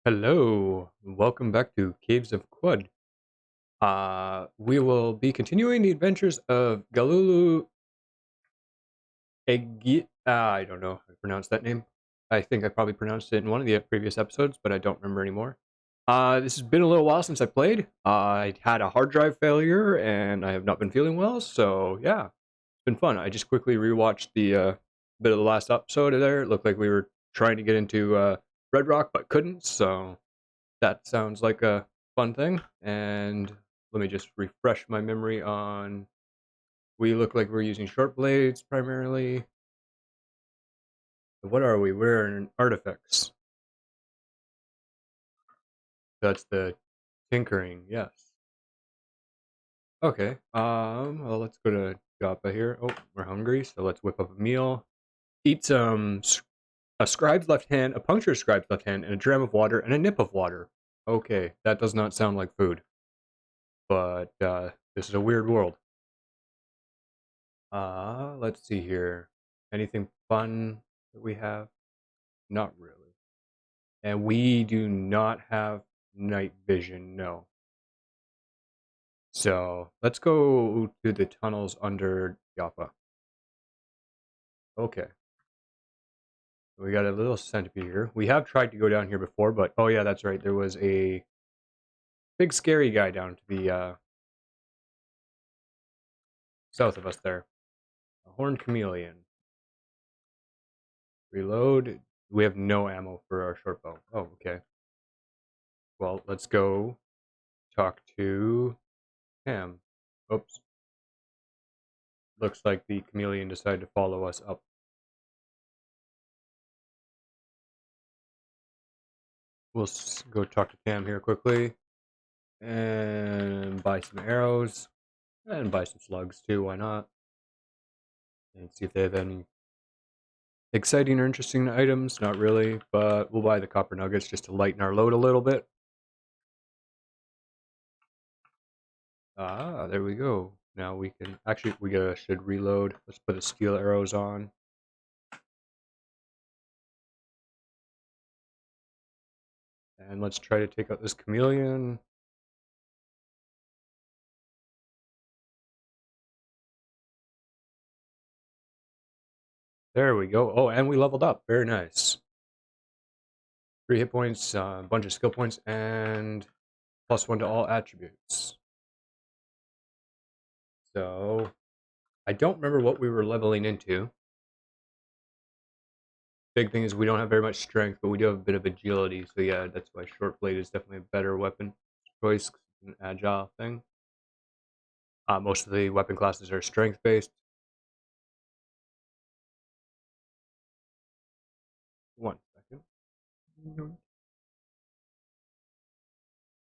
Hello, welcome back to Caves of Quad. We will be continuing the adventures of Galulu I don't know how to pronounce that name. I think I probably pronounced it in one of the previous episodes, but I don't remember anymore. This has been a little while since I played. I had a hard drive failure, and I have not been feeling well, so yeah, it's been fun. I just quickly rewatched the bit of the last episode of there. It looked like we were trying to get into Red Rock, but couldn't, so that sounds like a fun thing. And let me just refresh my memory on. We look like we're using short blades primarily. What are we? We're in Artifex. That's the tinkering, yes. Okay. Well, let's go to Joppa here. Oh, we're hungry, so let's whip up a meal. Eat some a scribe's left hand, a punctured scribe's left hand, and a dram of water and a nip of water. Okay, that does not sound like food, but this is a weird world. Let's see here. Anything fun that we have? Not really. And we do not have night vision, no. So let's go to the tunnels under Joppa. Okay. We got a little centipede here. We have tried to go down here before, but oh yeah, that's right. There was a big scary guy down to the south of us there. A horned chameleon. Reload. We have no ammo for our short bow. Oh, okay. Well, let's go talk to Ham. Oops. Looks like the chameleon decided to follow us up. We'll go talk to Tam here quickly. And buy some arrows. And buy some slugs too, why not? And see if they have any exciting or interesting items. Not really, but we'll buy the copper nuggets just to lighten our load a little bit. Ah, there we go. Now we can actually should reload. Let's put the steel arrows on. And let's try to take out this chameleon. There we go. Oh, and we leveled up. Very nice. 3 hit points, a bunch of skill points, and +1 to all attributes. So, I don't remember what we were leveling into. Big thing is we don't have very much strength, but we do have a bit of agility. So yeah, that's why short blade is definitely a better weapon choice, an agile thing. Most of the weapon classes are strength based. 1 second.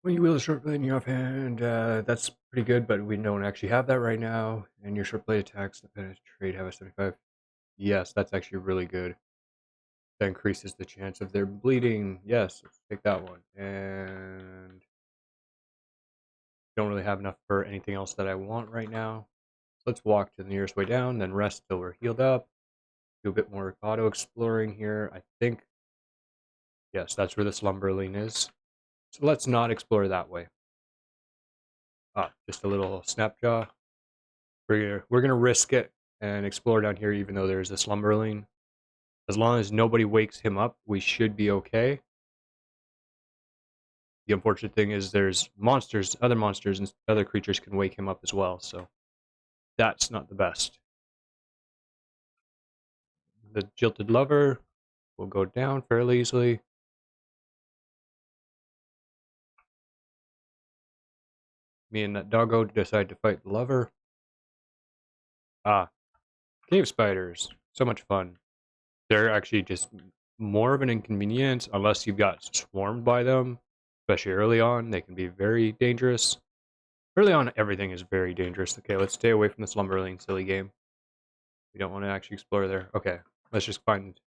When you wield a short blade in your offhand, that's pretty good, but we don't actually have that right now. And your short blade attacks that penetrate have a 75. Yes, that's actually really good. That increases the chance of their bleeding. Yes, let's take that one. And don't really have enough for anything else that I want right now. Let's walk to the nearest way down, then rest till we're healed up. Do a bit more auto exploring here. I think, yes, that's where the slumberling is. So let's not explore that way. Just a little snapjaw. We're gonna risk it and explore down here, even though there's a slumberling. As long as nobody wakes him up, we should be okay. The unfortunate thing is there's monsters, other monsters, and other creatures can wake him up as well. So that's not the best. The jilted lover will go down fairly easily. Me and that doggo decide to fight the lover. Cave spiders. So much fun. They're actually just more of an inconvenience unless you got swarmed by them, especially early on. They can be very dangerous. Early on, everything is very dangerous. Okay, let's stay away from the slumberling silly game. We don't want to actually explore there. Okay, let's just find.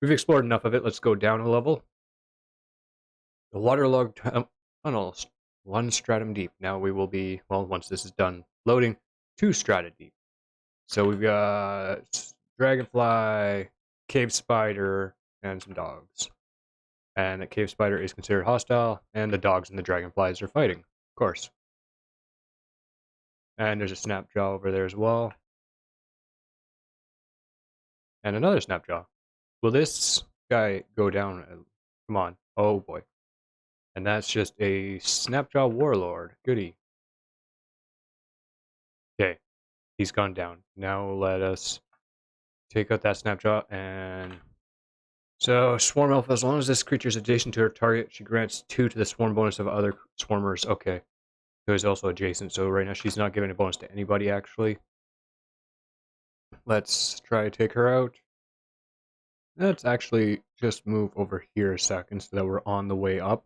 We've explored enough of it. Let's go down a level. The waterlogged tunnels, 1 stratum deep. Now we will be, well, once this is done loading, 2 strata deep. So we've got dragonfly, cave spider, and some dogs. And that cave spider is considered hostile, and the dogs and the dragonflies are fighting, of course. And there's a snapjaw over there as well. And another snapjaw. Will this guy go down? Come on. Oh boy. And that's just a snapjaw warlord. Goody. Okay. He's gone down. Now let us take out that snapjaw and... So, Swarm Elf, as long as this creature is adjacent to her target, she grants 2 to the swarm bonus of other swarmers. Okay. Who is also adjacent, so right now she's not giving a bonus to anybody, actually. Let's try to take her out. Let's actually just move over here a second so that we're on the way up.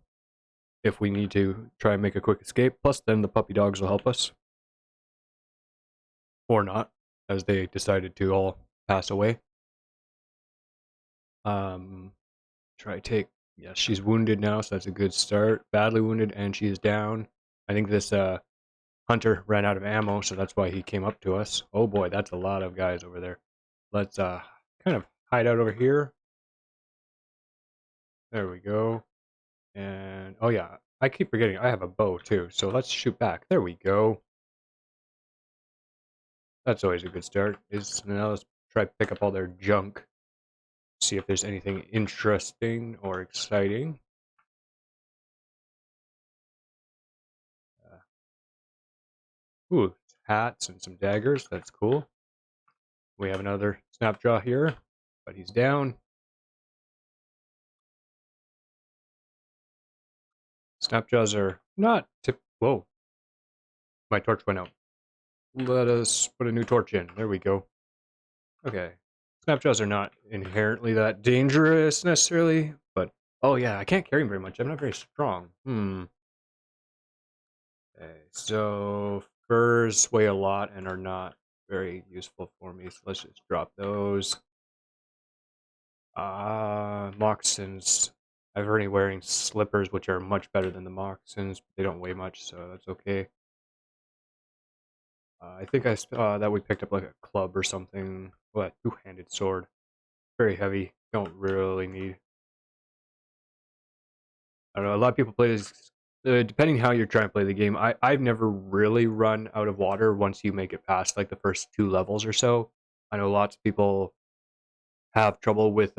If we need to try and make a quick escape. Plus, then the puppy dogs will help us. Or not, as they decided to all pass away. Try to take... Yes, she's wounded now, so that's a good start. Badly wounded, and she's down. I think this hunter ran out of ammo, so that's why he came up to us. Oh boy, that's a lot of guys over there. Let's kind of hide out over here. There we go. And, oh yeah, I keep forgetting I have a bow too, so let's shoot back. There we go. That's always a good start. Now let's try to pick up all their junk. See if there's anything interesting or exciting. Ooh, hats and some daggers. That's cool. We have another snapjaw here, but he's down. Snapjaws are not tip. Whoa. My torch went out. Let us put a new torch in. There we go. Okay. Snapjaws are not inherently that dangerous necessarily, but oh yeah, I can't carry them very much. I'm not very strong. Okay, so furs weigh a lot and are not very useful for me, so let's just drop those. Moccasins. I've already wearing slippers, which are much better than the moccasins. They don't weigh much, so that's okay. I think I saw that we picked up like a club or something. What? Two-handed sword. Very heavy. Don't really need. I don't know. A lot of people play this. Depending how you're trying to play the game, I've never really run out of water once you make it past like the first 2 levels or so. I know lots of people have trouble with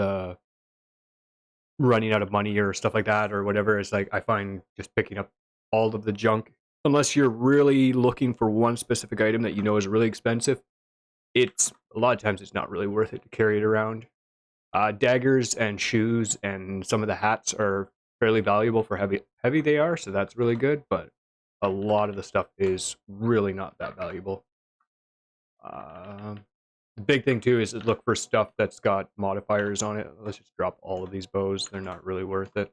running out of money or stuff like that or whatever. It's like I find just picking up all of the junk, unless you're really looking for one specific item that you know is really expensive, it's a lot of times it's not really worth it to carry it around. Daggers and shoes and some of the hats are fairly valuable for heavy they are, so that's really good, but a lot of the stuff is really not that valuable. The big thing too is to look for stuff that's got modifiers on it. Let's just drop all of these bows. They're not really worth it.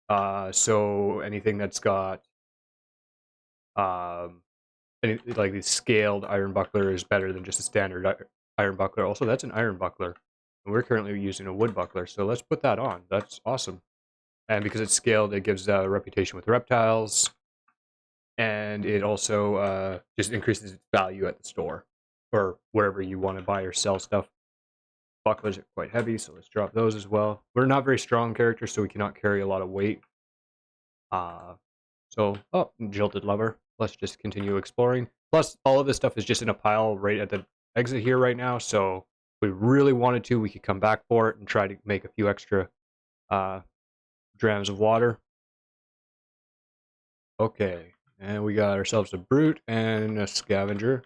So anything that's got like the scaled iron buckler is better than just a standard iron buckler. Also, that's an iron buckler. And we're currently using a wood buckler, so let's put that on. That's awesome. And because it's scaled, it gives a reputation with reptiles. And it also just increases its value at the store or wherever you want to buy or sell stuff. Bucklers are quite heavy, so let's drop those as well. We're not very strong characters, so we cannot carry a lot of weight. Jilted lever. Let's just continue exploring. Plus, all of this stuff is just in a pile right at the exit here right now, so if we really wanted to, we could come back for it and try to make a few extra drams of water. Okay, and we got ourselves a brute and a scavenger.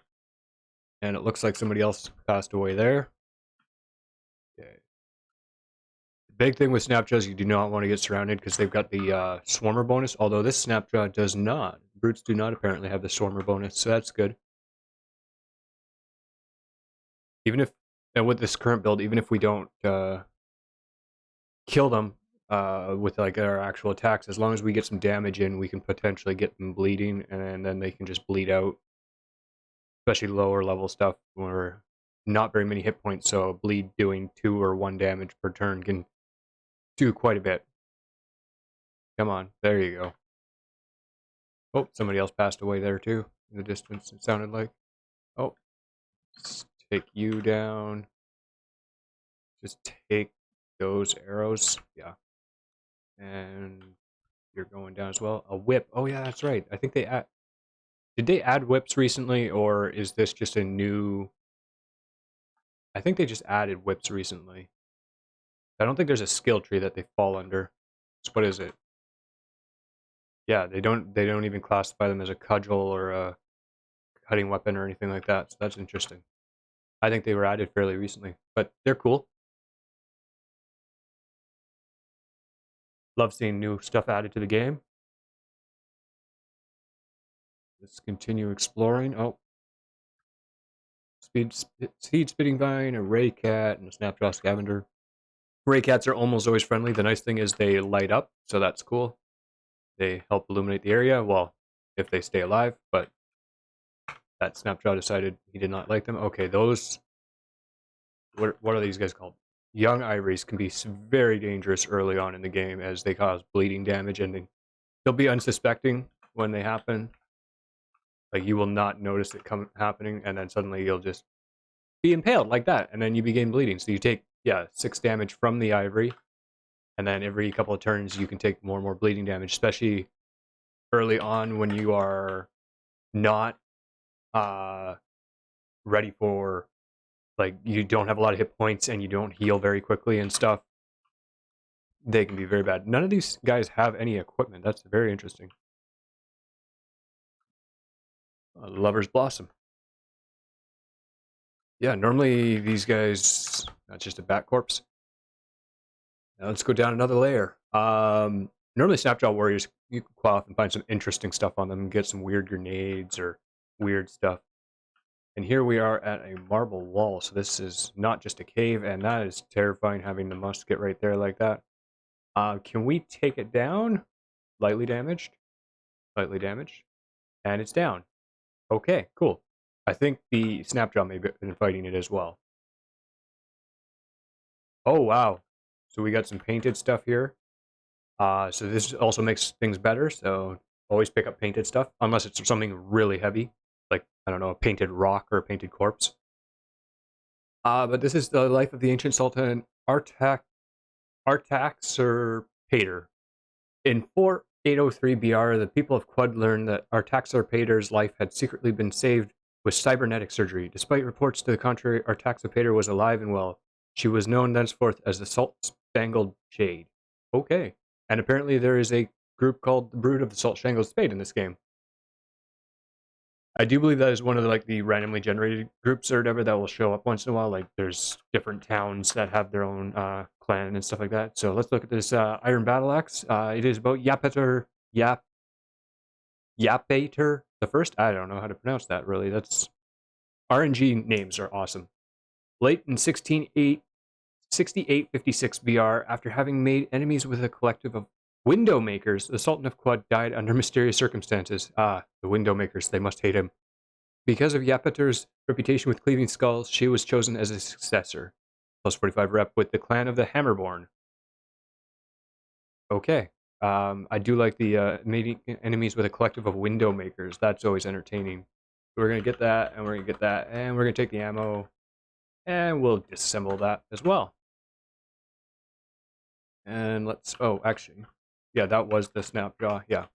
And it looks like somebody else passed away there. Okay. The big thing with Snapjaws, you do not want to get surrounded because they've got the Swarmer bonus, although this Snapjaw does not. Brutes do not apparently have the Swarmer bonus, so that's good. Even if, and with this current build, even if we don't kill them with like our actual attacks, as long as we get some damage in, we can potentially get them bleeding, and then they can just bleed out. Especially lower level stuff where not very many hit points, so a bleed doing 2 or 1 damage per turn can do quite a bit. Come on, there you go. Oh, somebody else passed away there too, in the distance, it sounded like. Oh, let's take you down. Just take those arrows. Yeah. And you're going down as well. A whip. Oh yeah, that's right. I think did they add whips recently, or is this just a new? I think they just added whips recently. I don't think there's a skill tree that they fall under. So what is it? Yeah, they don't even classify them as a cudgel or a cutting weapon or anything like that. So that's interesting. I think they were added fairly recently, but they're cool. Love seeing new stuff added to the game. Let's continue exploring. Oh, seed spitting vine, a ray cat, and a snapjaw scavenger. Ray cats are almost always friendly. The nice thing is they light up, so that's cool. They help illuminate the area, well, if they stay alive, but that snapjaw decided he did not like them. Okay, those, what are these guys called? Young ivories can be very dangerous early on in the game as they cause bleeding damage, and they'll be unsuspecting when they happen. Like, you will not notice it happening, and then suddenly you'll just be impaled like that, and then you begin bleeding. So you take, 6 damage from the ivory, and then every couple of turns you can take more and more bleeding damage, especially early on when you are not ready for, like, you don't have a lot of hit points and you don't heal very quickly and stuff. They can be very bad. None of these guys have any equipment. That's very interesting. Lover's Blossom. Yeah, normally these guys, that's just a bat corpse. Now let's go down another layer. Normally Snapjaw Warriors, you can quaff and find some interesting stuff on them and get some weird grenades or weird stuff. And here we are at a marble wall, so this is not just a cave, and that is terrifying having the musket right there like that. Can we take it down? Lightly damaged. Lightly damaged. And it's down. Okay, cool. I think the Snapjaw may have been fighting it as well. Oh, wow. So we got some painted stuff here. So this also makes things better, so always pick up painted stuff, unless it's something really heavy, like, I don't know, a painted rock or a painted corpse. But this is the life of the ancient Sultan Artaxerpater. In 4803 BR, the people of Quad learned that Artaxerpater's life had secretly been saved with cybernetic surgery. Despite reports to the contrary, Artaxerpater was alive and well. She was known thenceforth as the Salt-Spangled Jade. Okay. And apparently there is a group called the Brood of the Salt-Spangled Spade in this game. I do believe that is one of the randomly generated groups or whatever that will show up once in a while. Like, there's different towns that have their own clan and stuff like that. So let's look at this Iron Battle Axe. It is about Yapater the First. I don't know how to pronounce that, really. That's RNG names are awesome. Late in 6856 BR, after having made enemies with a collective of window makers, the Sultan of Quad died under mysterious circumstances. The window makers, they must hate him. Because of Yapater's reputation with cleaving skulls, she was chosen as a successor. Plus 45 rep with the clan of the Hammerborn. Okay. I do like the mating enemies with a collective of window makers. That's always entertaining. We're going to get that, and we're going to get that, and we're going to take the ammo, and we'll disassemble that as well. And let's, oh, actually, yeah, that was the Snapjaw, yeah.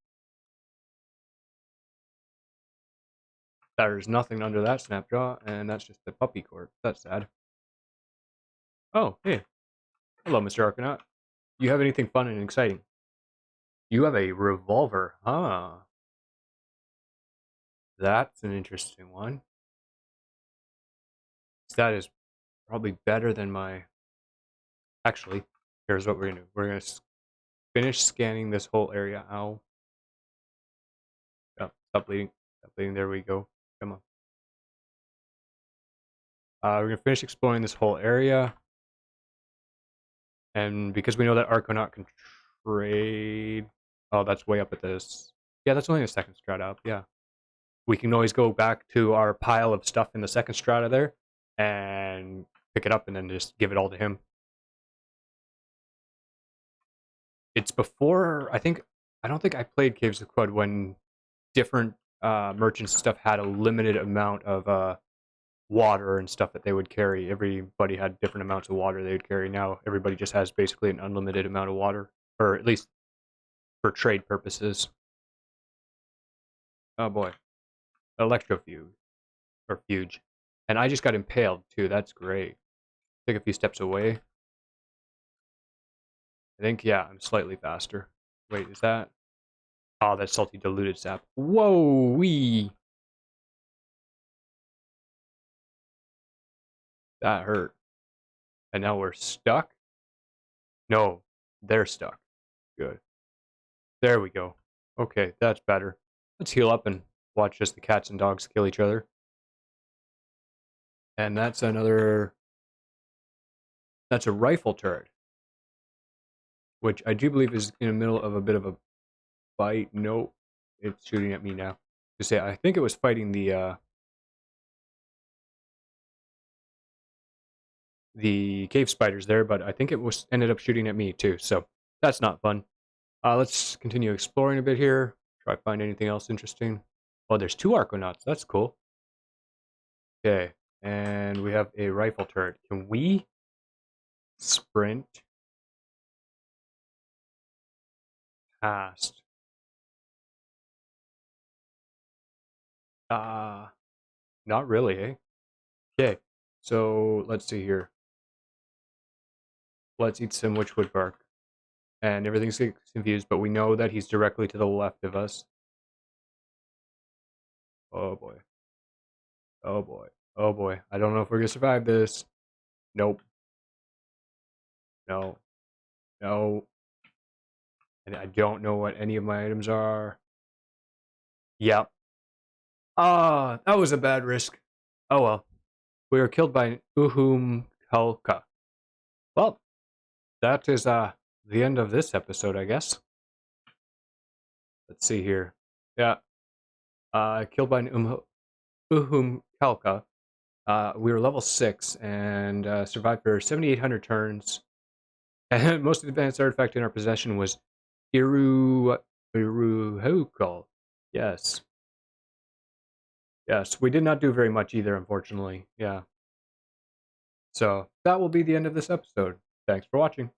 There's nothing under that Snapjaw, and that's just the puppy corpse. That's sad. Oh, hey. Hello, Mr. Arcanaut. You have anything fun and exciting? You have a revolver, huh? That's an interesting one. That is probably better than my... Actually, here's what we're going to do. We're going to finish scanning this whole area. Ow. Oh, stop bleeding. Stop bleeding. There we go. Come on. We're going to finish exploring this whole area. And because we know that Arcanaut can trade... Oh, that's way up at this. Yeah, that's only the second strata up, yeah. We can always go back to our pile of stuff in the second strata there and pick it up and then just give it all to him. It's before, I don't think I played Caves of Quad when different merchants and stuff had a limited amount of water and stuff that they would carry. Everybody had different amounts of water they would carry. Now everybody just has basically an unlimited amount of water, or at least for trade purposes. Oh boy. Electrofuge. Or fuge. And I just got impaled too, that's great. Take a few steps away. I think, yeah, I'm slightly faster. Wait, is that? Oh, that's salty diluted sap. Whoa, wee! That hurt. And now we're stuck? No, they're stuck. Good. There we go. Okay, that's better. Let's heal up and watch as the cats and dogs kill each other. And that's another... That's a rifle turret. Which I do believe is in the middle of a bit of a fight. Nope. It's shooting at me now. To say, I think it was fighting the cave spiders there, but I think it was ended up shooting at me too, so that's not fun. Let's continue exploring a bit here. Try to find anything else interesting. Oh, there's 2 Arconauts. That's cool. Okay, and we have a rifle turret. Can we sprint past? Not really, eh? Okay, so let's see here. Let's eat some witchwood bark. And everything's confused, but we know that he's directly to the left of us. Oh boy. Oh boy. Oh boy. I don't know if we're gonna survive this. Nope. No. No. And I don't know what any of my items are. Yep. Ah, that was a bad risk. Oh well. We were killed by an Kalka. Well, that is the end of this episode, I guess. Let's see here. Yeah. Killed by an Kalka. We were level 6 and survived for 7,800 turns. And most advanced artifact in our possession was Iruhukal. Yes. Yes, we did not do very much either, unfortunately. Yeah. So that will be the end of this episode. Thanks for watching.